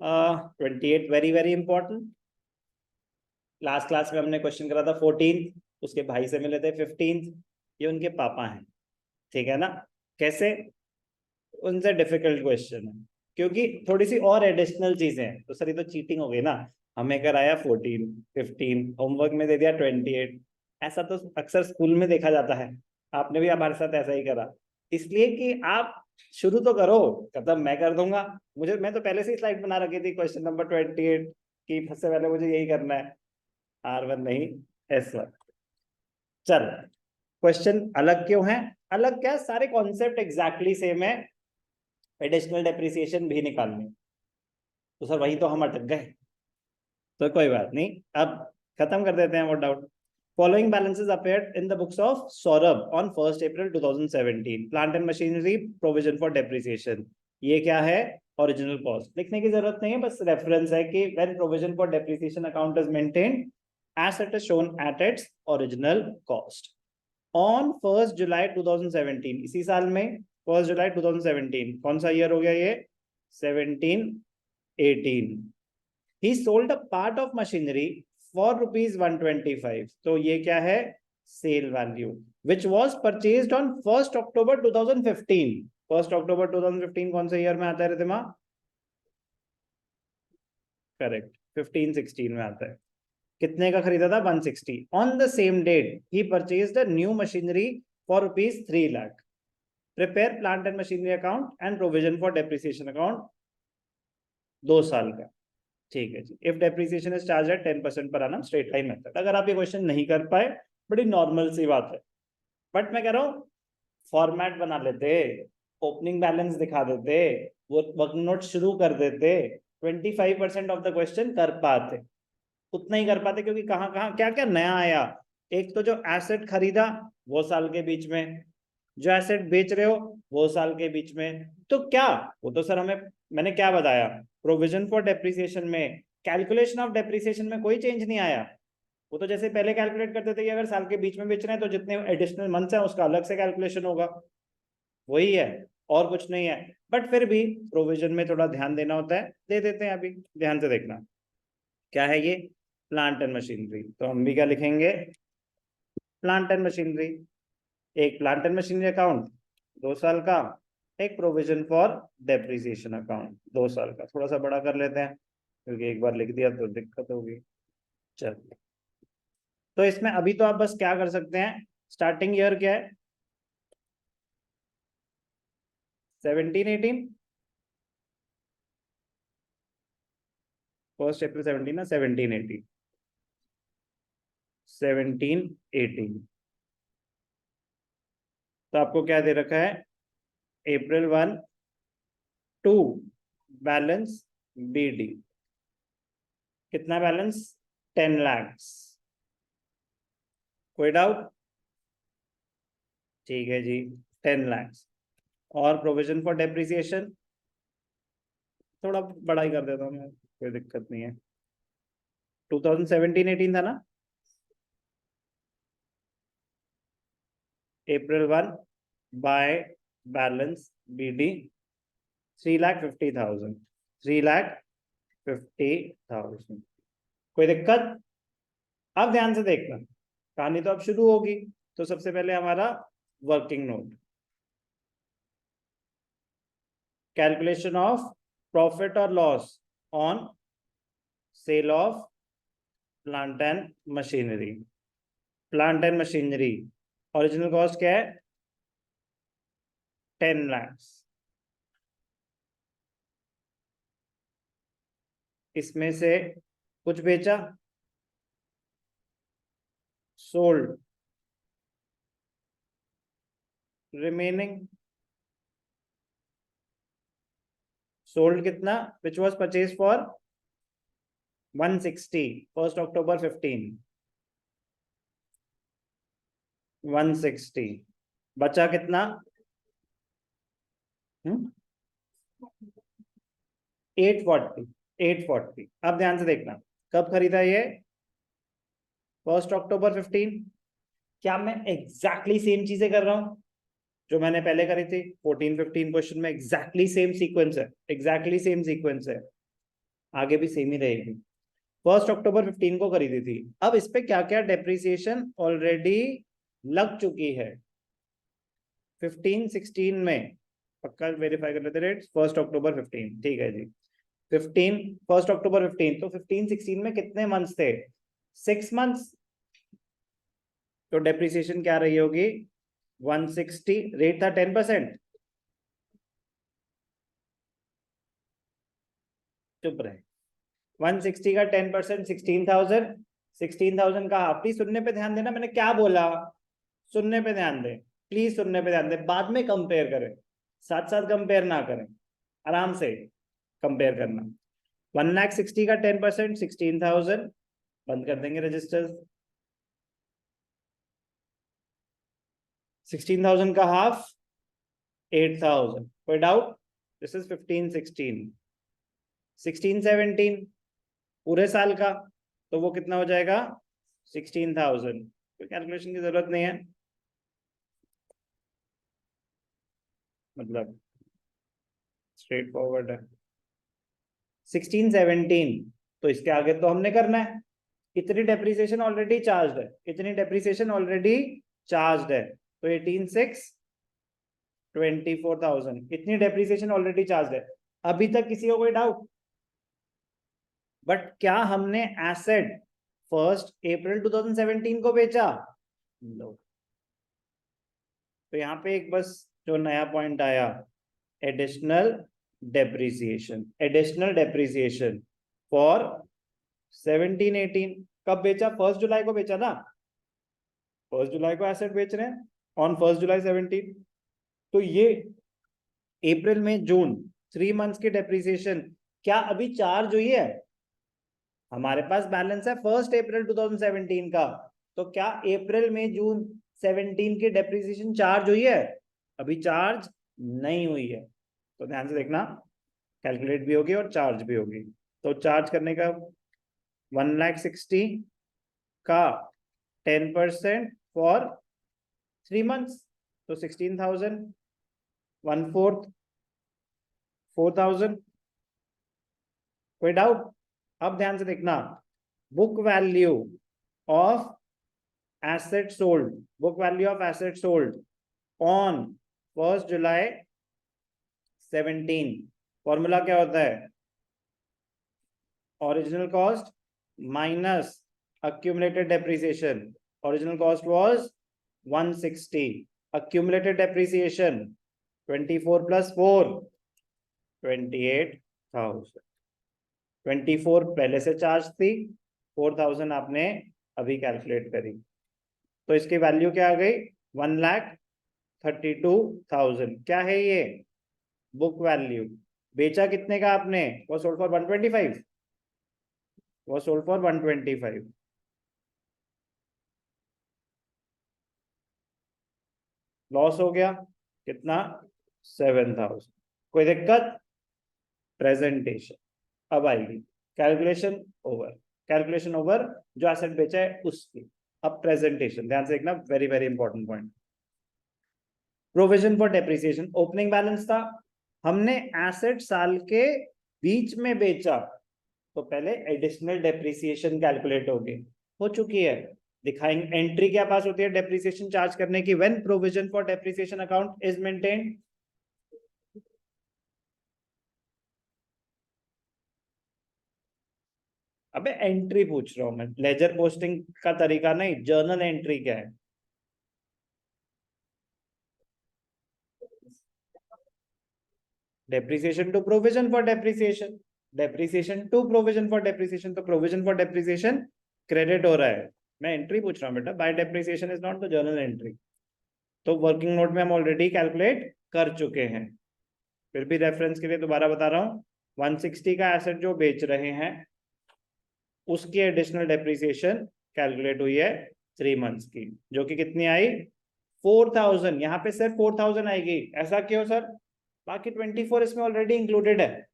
28 very very important. Last class में हमने question करा था 14, उसके भाई से मिले थे 15, ये उनके पापा हैं, ठीक है ना। कैसे, उनसे डिफिकल्ट क्वेश्चन है क्योंकि थोड़ी सी और एडिशनल चीजें हैं। तो सर ये तो चीटिंग हो गई ना, हमें कराया 14 15, होमवर्क में दे दिया 28। ऐसा तो अक्सर स्कूल में देखा जाता है, आपने भी हमारे साथ ऐसा ही करा। इसलिए कि आप शुरू तो करो, खत्म मैं कर दूंगा। मैं तो पहले से ही स्लाइड बना रखी थी क्वेश्चन नंबर 28 की, सबसे पहले मुझे यही करना है, R1 नहीं S1। चल, क्वेश्चन अलग क्यों है? अलग क्या, सारे कॉन्सेप्ट एग्जैक्टली सेम है, एडिशनल डेप्रिसिएशन भी निकालनी। तो सर वही तो हम अटक गए, तो कोई बात नहीं, अब खत्म कर देते हैं वो doubt. Following balances appeared in the books of Saurabh on 1st April 2017. Plant and machinery provision for depreciation. ये क्या है? Original cost लिखने की जरूरत नहीं है, बस रेफरेंस है कि when provision for depreciation account is maintained, asset is shown at its original cost. On 1st July 2017, इसी साल में 1st July 2017, कौन सा ईयर हो गया ये? 17-18। He sold a part of machinery for rupees 125. तो ये क्या है? Sale value, which was purchased on 1st October 2015. 1st October 2015 कौन से ईयर में आता है रितिमा? करेक्ट, 15-16 में आता है। कितने का खरीदा था? 160। On the same date he purchased a new machinery for rupees 3 lakh. Prepare plant and machinery account and provision for depreciation account 2 साल का, ठीक है जी। If depreciation is charge at 10% per annum straight line method. अगर आप ये question नहीं कर पाए, बड़ी नॉर्मल सी बात है, बट मैं कह रहा हूँ फॉर्मेट बना लेते, ओपनिंग बैलेंस दिखा देते, वो वर्क नोट शुरू कर देते, 25% ऑफ द क्वेश्चन कर पाते। उतना ही कर पाते क्योंकि कहाँ कहाँ क्या क्या नया आया। एक तो जो एसेट खरीदा वो साल के बीच में, जो एसेट बेच रहे हो वो साल के बीच में। तो क्या, वो तो सर हमें, मैंने क्या बताया, प्रोविजन फॉर डेप्रिसिएशन में कैलकुलेशन ऑफ डेप्रिसिएशन में कोई चेंज नहीं आया। वो तो जैसे पहले कैलकुलेट करते थे कि अगर साल के बीच में बेच रहे हैं तो जितने एडिशनल मंथ्स हैं उसका अलग से कैलकुलेशन होगा, वही है और कुछ नहीं है। बट फिर भी प्रोविजन में थोड़ा ध्यान देना होता है, दे देते हैं। अभी ध्यान से देखना, क्या है ये? Plant and machinery. तो हम भी क्या लिखेंगे? Plant and machinery. एक प्लांट एंड मशीनरी अकाउंट 2 साल का, एक प्रोविजन फॉर डेप्रिसिएशन अकाउंट 2 साल का। थोड़ा सा बड़ा कर लेते हैं क्योंकि एक बार लिख दिया तो दिक्कत होगी। चलिए, तो इसमें अभी तो आप बस क्या कर सकते हैं, स्टार्टिंग ईयर क्या है? 17-18, 1st April 17 ना, 17-18, 17-18। तो आपको क्या दे रखा है? April 1 to balance BD। कितना बैलेंस? 10 लाख। कोई डाउट? ठीक है जी, 10 लाख। और प्रोविजन फॉर डेप्रिसिएशन थोड़ा बड़ा ही कर देता हूँ मैं, कोई दिक्कत नहीं है। 2017-18 था ना? April 1 by balance BD 3,50,000, 3,50,000। कोई दिक्कत? अब ध्यान से देखना, कहानी तो अब शुरू होगी। तो सबसे पहले हमारा working note, calculation of profit और loss on sale of plant and machinery. Plant and machinery original cost क्या है? 10 लाख। इसमें से कुछ बेचा, सोल्ड, रिमेनिंग सोल्ड कितना? Which was purchase for 160, 1st October 15, 160। बचा कितना? 840, 840। अब ध्यान से देखना, कब खरीदा ये? 1st October 15। क्या मैं एग्जैक्टली सेम चीजें कर रहा हूं जो मैंने पहले करी थी? 14-15 क्वेश्चन में एग्जैक्टली सेम सीक्वेंस है, एग्जैक्टली सेम सीक्वेंस है। आगे भी सेम ही रहेगी। 1 अक्टूबर 15 को खरीदी थी। अब इस पे क्या क्या डेप्रिसिएशन ऑलरेडी लग चुकी है 15-16 में, पक्का वेरीफाई कर लेते रेट। 1 अक्टूबर 15, ठीक है जी। 1 अक्टूबर 15, तो 15-16 में कितने मंथ्स थे? 6 मंथ्स। तो डेप्रिसिएशन क्या रही होगी? 160। रेट था 10%। चुप रहे। 160 का 10% 16,000। 16,000 का हाफ। प्लीज सुनने पे ध्यान देना, मैंने क्या बोला? सुनने पे ध्यान दे, प्लीज सुनने पे ध्यान दे। बाद में कंपेयर करें, साथ साथ कंपेयर ना करें, आराम से कंपेयर करना। 1,60,000 का 10% 16,000। बंद कर देंगे रजिस्टर्स। 16,000 का हाफ 8,000। कोई डाउट? This is 15-16। 16-17 पूरे साल का, तो वो कितना हो जाएगा? 16,000। कोई कैलकुलेशन की जरूरत नहीं है, मतलब स्ट्रेट फॉरवर्ड है। 16-17, तो इसके आगे तो हमने करना है। इतनी डेप्रिसिएशन ऑलरेडी चार्ज है, इतनी डेप्रिसिएशन ऑलरेडी चार्ज है, तो 18,600 24,000। इतनी डेप्रिसिएशन ऑलरेडी चार्ज है। अभी तक किसी को कोई डाउट? बट क्या हमने एसेट 1 अप्रैल 2017 को बेचा? नो। तो यहाँ पे एक बस जो नया पॉइंट आया, additional depreciation. Additional depreciation for 17-18 कब बेचा? 1 जुलाई को बेचा ना। 1 जुलाई को एसेट बेच रहे हैं ऑन 1 जुलाई 17। तो ये अप्रैल में जून 3 मंथ्स की डेप्रिसिएशन क्या अभी चार्ज हुई है? हमारे पास बैलेंस है 1 अप्रैल 2017 का, तो क्या अप्रैल में जून 17 की डेप्रिसिएशन चार्ज हुई है? अभी चार्ज नहीं हुई है। तो ध्यान से देखना, कैलकुलेट भी होगी और चार्ज भी होगी। तो चार्ज करने का 1,60,000 का 10% फॉर 3 मंथ्स, तो 16,000। 1/4 4,000। कोई डाउट? अब ध्यान से देखना, book value of asset sold, book value of asset sold on 1 July 17। Formula क्या होता है? Original cost minus accumulated depreciation. Original cost was 160. Accumulated depreciation 24 plus 4 28,000। 24 पहले से चार्ज थी, 4,000 आपने अभी कैलकुलेट करी, तो इसकी वैल्यू क्या आ गई? 1,32,000। क्या है ये? Book value. बेचा कितने का आपने? वो सोल्ड फॉर 125। वो सोल्ड फॉर 125। लॉस हो गया कितना? 7,000। कोई दिक्कत? प्रेजेंटेशन अब आएगी। कैलकुलेशन ओवर, कैलकुलेशन ओवर, जो एसेट बेचा है उसकी। अब प्रेजेंटेशन ध्यान से देखना, very very important point. Provision for depreciation, opening balance था, हमने एसेट साल के बीच में बेचा, तो पहले एडिशनल डेप्रिसिएशन कैलकुलेट होगी, हो चुकी है। दिखाएंगे एंट्री क्या पास होती है डेप्रिसिएशन चार्ज करने की, when provision for depreciation account is maintained. अबे एंट्री पूछ रहा हूं मैं, लेजर पोस्टिंग का तरीका नहीं, जर्नल एंट्री क्या है? Depreciation to provision for depreciation, depreciation to provision for depreciation, तो प्रोविजन फॉर डेप्रिसिएशन क्रेडिट हो रहा है। मैं एंट्री पूछ रहा हूँ बेटा, by depreciation is not the journal entry. तो वर्किंग नोट में हम ऑलरेडी कैलकुलेट कर चुके हैं। फिर भी रेफरेंस के लिए दोबारा बता रहा हूँ, 160 का एसेट जो बेच रहे हैं उसकी एडिशनल डेप्रिसिएशन कैलकुलेट हुई है 3 मंथ्स की, जो कि कितनी आई? 4,000। यहाँ पे सिर्फ 4,000 आएगी। ऐसा क्यों सर? बाकी 24 इसमें ऑलरेडी इंक्लूडेड है,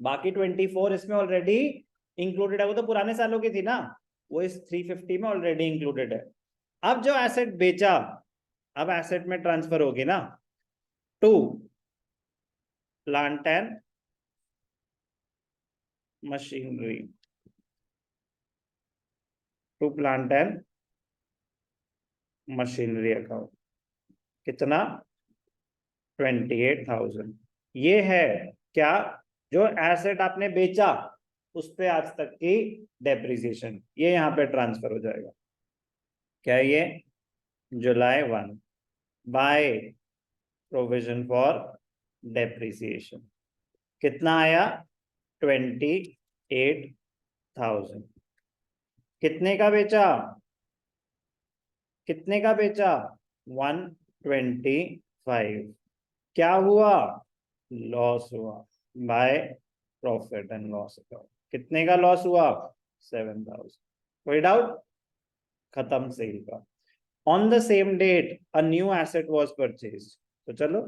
बाकी 24 इसमें ऑलरेडी इंक्लूडेड है। वो तो पुराने सालों की थी ना, वो इस 350 में ऑलरेडी इंक्लूडेड है। अब जो एसेट बेचा, अब एसेट में ट्रांसफर होगी ना to plant and machinery to plant and machinery account कितना 28,000। ये है क्या, जो एसेट आपने बेचा उस पे आज तक की डेप्रिसिएशन, ये यहाँ पे ट्रांसफर हो जाएगा। क्या है ये, जुलाई 1 बाय प्रोविजन फॉर डेप्रिसिएशन कितना आया 28,000। कितने का बेचा, कितने का बेचा 125। क्या हुआ, लॉस हुआ by profit and loss account. कितने का लॉस हुआ 7,000। कोई डाउट, खत्म सेल का। On the same date a new asset was purchase. तो चलो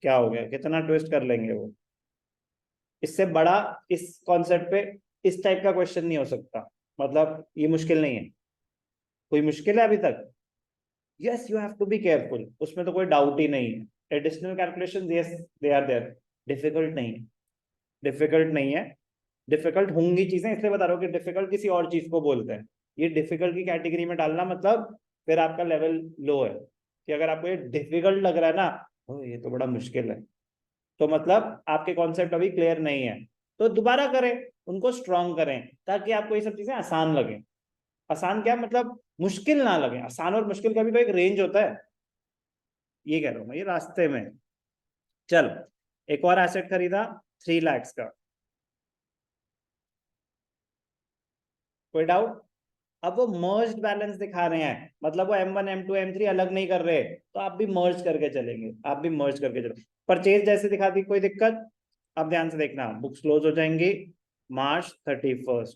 क्या हो गया, कितना ट्विस्ट कर लेंगे वो, इससे बड़ा इस कॉन्सेप्ट पे इस टाइप का क्वेश्चन नहीं हो सकता। मतलब ये मुश्किल नहीं है, कोई मुश्किल है अभी तक? Yes you have to be careful, उसमें तो कोई डाउट ही नहीं है। Additional calculations yes they are there, difficult नहीं है, डिफिकल्ट नहीं है। डिफिकल्ट होंगी चीजें, इसलिए बता रहा हूँ कि डिफिकल्ट किसी और चीज को बोलते हैं। ये डिफिकल्ट की कैटेगरी में डालना मतलब फिर आपका लेवल लो है, कि अगर आपको ये डिफिकल्ट लग रहा है ना, ओ ये तो बड़ा मुश्किल है, तो मतलब आपके कॉन्सेप्ट अभी क्लियर नहीं है। तो दोबारा करें, उनको स्ट्रॉन्ग करें, ताकि आपको ये सब चीजें आसान लगे। आसान क्या मतलब, मुश्किल ना लगे। आसान और मुश्किल का भी तो एक रेंज होता है, ये कह रहा हूं मैं, ये रास्ते में। चल, एक और एसेट खरीदा 3 लाख का। कोई डाउट? अब वो मर्ज बैलेंस दिखा रहे हैं, मतलब वो M1 M2 M3 अलग नहीं कर रहे, तो आप भी मर्ज करके चलेंगे, आप भी मर्ज करके चलो। परचेज जैसे दिखा दी, कोई दिक्कत? अब ध्यान से देखना, बुक्स क्लोज हो जाएंगी March 31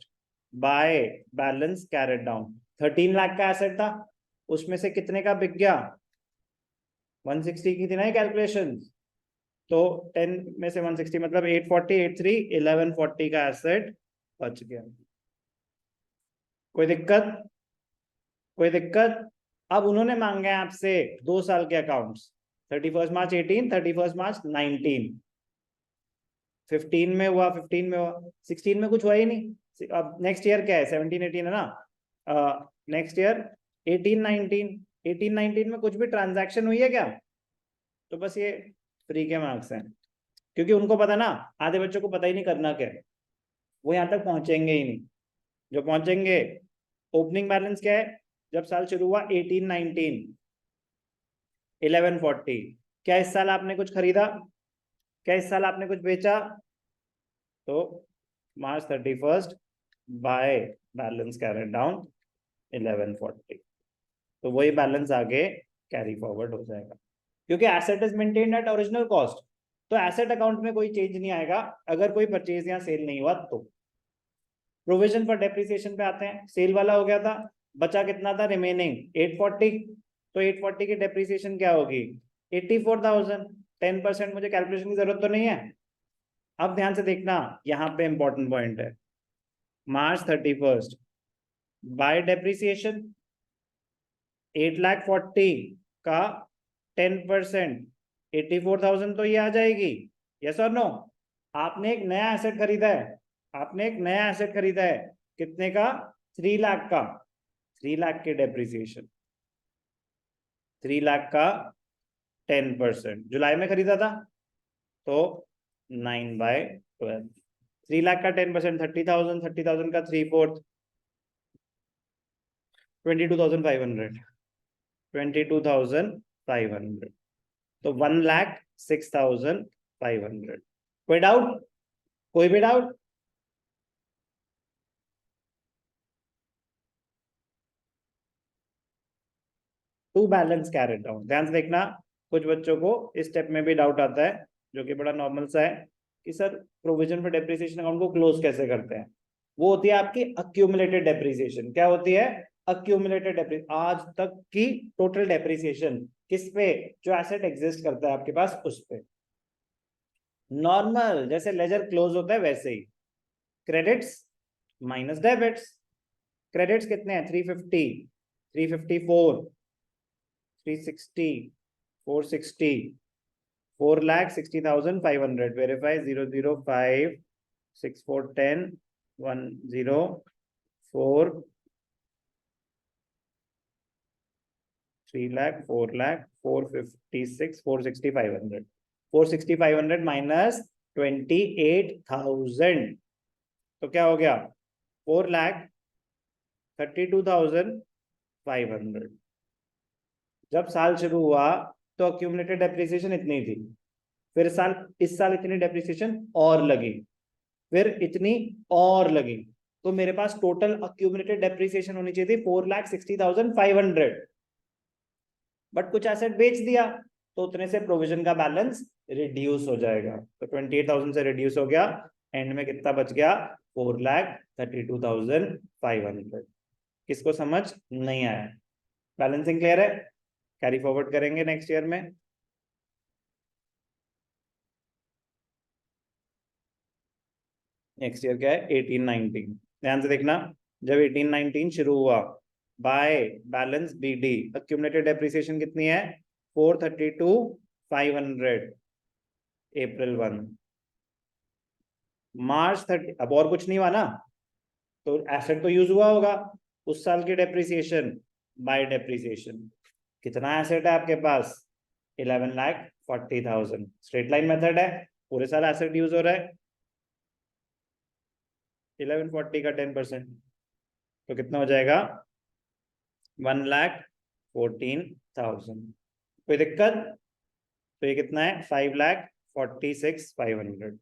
by balance carried down. 13 lakh का एसेट था, उसमें से कितने का बिक गया, 160 की थी ना कैलकुलेशन, तो 10 में से 160 मतलब 840, 83 1140 का एसेट बच गया। कोई दिक्कत, कोई दिक्कत? अब उन्होंने मांगे आपसे 2 साल के अकाउंट्स, 31 मार्च 18, 31 मार्च 19, 15 में हुआ, 15 में हुआ, 16 में कुछ हुआ ही नहीं। अब नेक्स्ट ईयर क्या है, 17 18 है ना, नेक्स्ट ईयर 18 19, 18 19 में कुछ भी ट्रांजैक्शन हुई है क्या? तो बस ये फ्री के मार्क्स हैं, क्योंकि उनको पता ना, आधे बच्चों को पता ही नहीं करना क्या है, वो यहाँ तक पहुंचेंगे ही नहीं। जो पहुंचेंगे, ओपनिंग बैलेंस क्या है, जब साल शुरू हुआ 18 19 1140, क्या इस साल आपने कुछ खरीदा, क्या इस साल आपने कुछ बेचा? तो March 31 by balance carried down 1140, तो वही बैलेंस आगे कैरी फॉरवर्ड हो जाएगा, क्योंकि asset is maintained eight original cost. तो एसेट अकाउंट में कोई चेंज नहीं आएगा अगर कोई परचेज या सेल नहीं हुआ तो। प्रोविजन फॉर डेप्रिसिएशन पे आते हैं, सेल वाला हो गया था, बचा कितना था रिमेनिंग 840, तो 840 की डेप्रिसिएशन क्या होगी 84,000। 10% मुझे कैलकुलेशन की जरूरत तो नहीं है। अब ध्यान से देखना, यहाँ पे इंपॉर्टेंट पॉइंट है, March 31 बाय डेप्रिसिएशन 8,40,000 का 10% 84,000, तो ये आ जाएगी, यस और नो? आपने एक नया एसेट खरीदा है, आपने एक नया एसेट खरीदा है, कितने का 3 लाख का, 3 लाख के डेप्रिसिएशन, 3 लाख का 10%, जुलाई में खरीदा था, तो 9/12, 3 लाख का 10% 30,000, 30,000 का 3/4 22,500, 22,500, तो 1,06,500। कोई डाउट, कोई भी doubt? To balance carried down, ध्यान से देखना, कुछ बच्चों को इस स्टेप में भी डाउट आता है, जो कि बड़ा नॉर्मल सा है, कि sir provision for depreciation account को क्लोज कैसे करते हैं? वो होती है आपकी अक्यूमुलेटेड डेप्रिसिएशन। क्या होती है? अक्यूमुलेटेड डेप्रिसिएशन, आज तक की टोटल डेप्रिसिएशन, किस पे? जो एसेट एग्जिस्ट करता है आपके पास उस पे। नॉर्मल जैसे लेजर क्लोज होता है वैसे ही, क्रेडिट्स माइनस डेबिट्स। क्रेडिट्स कितने हैं 350, 354, 360, 460, 4,60,500, वेरीफाई 005 6410 104 3 lakh 4 lakh 456 460 500 460 500 माइनस 28,000 तो क्या हो गया 4,32,500 जब साल शुरू हुआ तो अक्यूमुलेटेड डेप्रिसिएशन इतनी थी फिर इस साल इतनी डेप्रिसिएशन और लगी फिर इतनी और लगी तो मेरे पास टोटल अक्यूमुलेटेड डेप्रिसिएशन होनी चाहिए थी 4,60,500 बट कुछ एसेट बेच दिया तो उतने से प्रोविजन का बैलेंस रिड्यूस हो जाएगा तो 28,000 से रिड्यूस हो गया एंड में कितना बच गया 4,32,500 किसको समझ नहीं आया बैलेंसिंग क्लियर है कैरी फॉरवर्ड करेंगे नेक्स्ट ईयर में नेक्स्ट ईयर क्या है 18-19 ध्यान से देखना जब 18-19 शुरू हुआ by balance BD accumulated depreciation कितनी है 432,500 अप्रैल 1 मार्च 30 अब और कुछ नहीं हुआ ना तो एसेट तो यूज हुआ होगा उस साल की डेप्रिसिएशन बाय डेप्रिसिएशन कितना एसेट है आपके पास 11,40,000 स्ट्रेट लाइन मेथड है पूरे साल एसेट यूज हो रहा है 1140 का 10% तो कितना हो जाएगा 1,14,000 कोई दिक्कत तो ये कितना है 5,46,500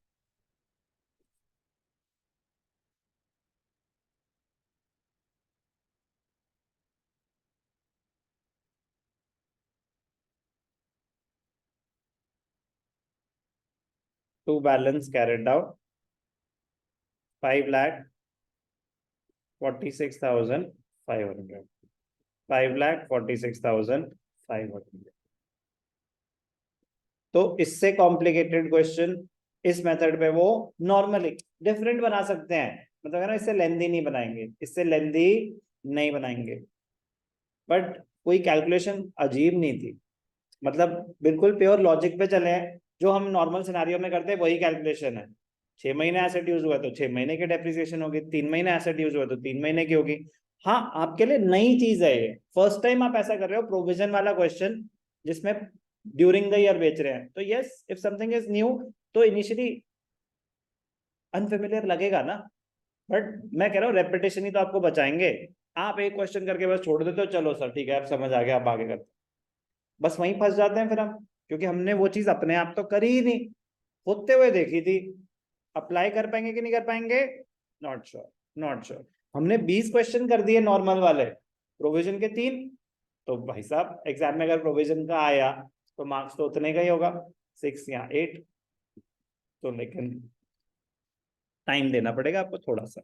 to balance carried out 5,46,500 5,46,500 तो इससे कॉम्प्लिकेटेड क्वेश्चन इस मेथड पे वो नॉर्मली डिफरेंट बना सकते हैं मतलब है ना इससे लेंदी नहीं बनाएंगे इससे लेंदी नहीं बनाएंगे बट कोई कैलकुलेशन अजीब नहीं थी मतलब बिल्कुल प्योर लॉजिक पे चले हैं जो हम नॉर्मल सिनेरियो में करते हैं वही कैलकुलेशन है 6 महीने एसेट यूज हुआ तो 6 महीने की डेप्रिसिएशन होगी 3 महीने एसेट यूज हुआ तो 3 महीने की होगी हाँ आपके लिए नई चीज है ये फर्स्ट टाइम आप ऐसा कर रहे हो प्रोविजन वाला क्वेश्चन जिसमें ड्यूरिंग द ईयर बेच रहे हैं तो yes if something is new तो इनिशियली अनफेमिलियर लगेगा ना बट मैं कह रहा हूँ रेपिटेशन ही तो आपको बचाएंगे आप एक क्वेश्चन करके बस छोड़ देते हो चलो सर ठीक है आप समझ आ गया आप आगे करते बस वहीं फंस जाते हैं फिर हम क्योंकि हमने वो चीज अपने आप तो करी ही नहीं होते हुए देखी थी अप्लाई कर पाएंगे कि नहीं कर पाएंगे नॉट श्योर हमने 20 क्वेश्चन कर दिए नॉर्मल वाले प्रोविजन के 3 तो भाई साहब एग्जाम में अगर प्रोविजन का आया तो मार्क्स तो उतने का ही होगा 6 या 8 तो लेकिन टाइम देना पड़ेगा आपको थोड़ा सा